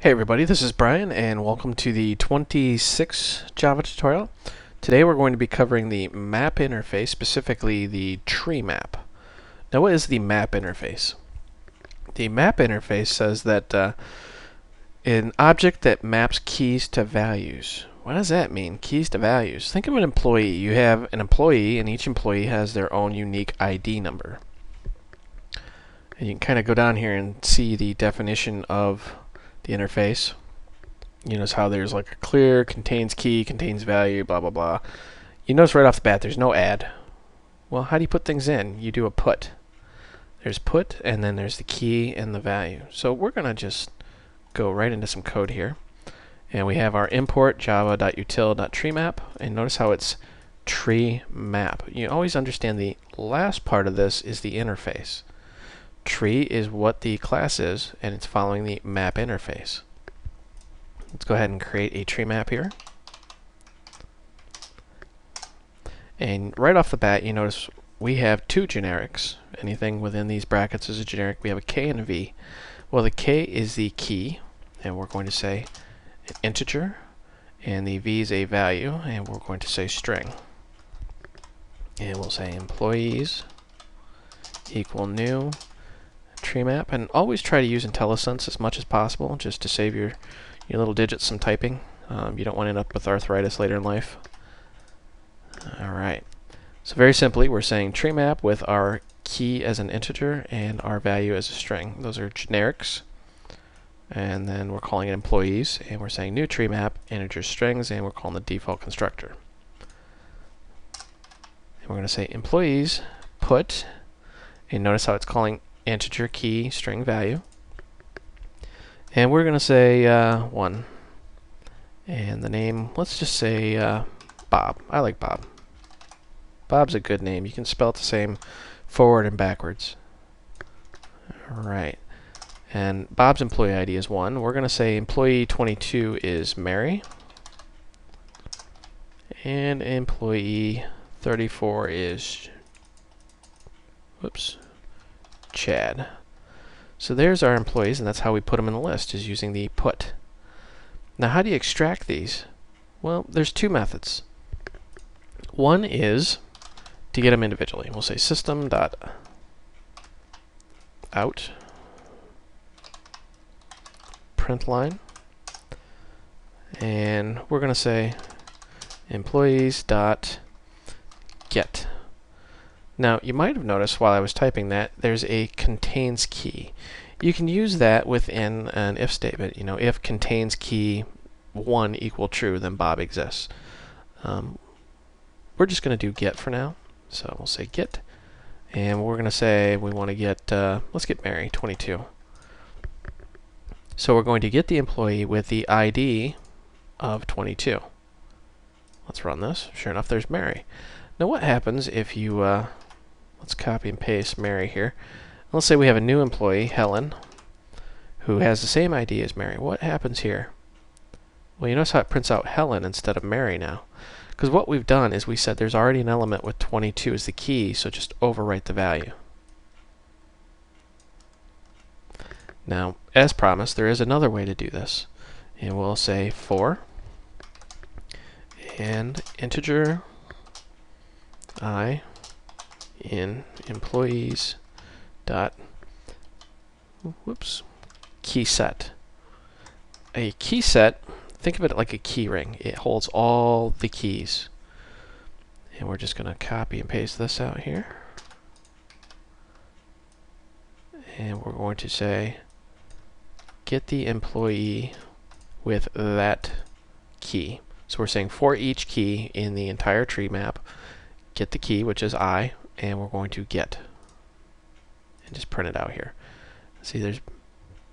Hey everybody, this is Brian and welcome to the 26th Java tutorial. Today we're going to be covering the map interface, specifically the Treemap. Now what is the map interface? The map interface says that an object that maps keys to values. What does that mean, keys to values? Think of an employee. You have an employee and each employee has their own unique ID number. And you can kind of go down here and see the definition of the interface. You notice how there's like a clear, contains key, contains value, blah blah blah. You notice right off the bat there's no add. Well, how do you put things in? You do a put. There's put and then there's the key and the value. So we're gonna just go right into some code here. And we have our import java.util.treemap, and notice how it's Treemap. You always understand the last part of this is the interface. Tree is what the class is, and it's following the map interface. Let's go ahead and create a tree map here. And right off the bat, you notice we have two generics. Anything within these brackets is a generic. We have a K and a V. Well, the K is the key, and we're going to say an integer, and the V is a value, and we're going to say string. And we'll say employees equal new Treemap, and always try to use IntelliSense as much as possible, just to save your little digits some typing. You don't want to end up with arthritis later in life. Alright, so very simply we're saying Treemap with our key as an integer and our value as a string. Those are generics, and then we're calling it employees, and we're saying new Treemap, integer strings, and we're calling the default constructor. And we're going to say employees put, and notice how it's calling integer key string value, and we're going to say 1, and the name, let's just say Bob. I like Bob. Bob's a good name. You can spell it the same forward and backwards. Alright, and Bob's employee ID is 1. We're going to say employee 22 is Mary, and employee 34 is Chad. So there's our employees, and that's how we put them in the list, is using the put. Now how do you extract these? Well, there's two methods. One is to get them individually. We'll say system.out, print line, and we're going to say employees.get. Now, you might have noticed while I was typing that there's a contains key. You can use that within an if statement. You know, if contains key 1 equal true, then Bob exists. We're just going to do get for now. So we'll say get, and we're going to say we want to get, let's get Mary, 22. So we're going to get the employee with the ID of 22. Let's run this. Sure enough, there's Mary. Now what happens if you, let's copy and paste Mary here. Let's say we have a new employee, Helen, who has the same ID as Mary. What happens here? Well, you notice how it prints out Helen instead of Mary now. Because what we've done is we said there's already an element with 22 as the key, so just overwrite the value. Now, as promised, there is another way to do this. And we'll say for and integer I in employees dot key set. A key set, think of it like a key ring. It holds all the keys. And we're just going to copy and paste this out here. And we're going to say get the employee with that key. So we're saying for each key in the entire tree map, get the key, which is I, and we're going to get. And just print it out here. See, there's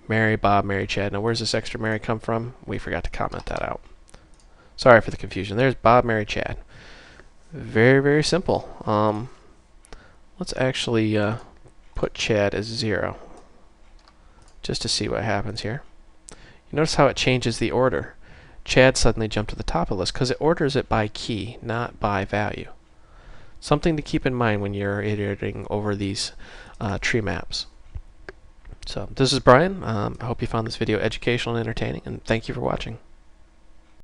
Mary, Bob, Mary, Chad. Now, where's this extra Mary come from? We forgot to comment that out. Sorry for the confusion. There's Bob, Mary, Chad. Very, very simple. Let's actually put Chad as 0, just to see what happens here. You notice how it changes the order. Chad suddenly jumped to the top of the list because it orders it by key, not by value. Something to keep in mind when you're iterating over these tree maps. So this is Brian. I hope you found this video educational and entertaining, and thank you for watching.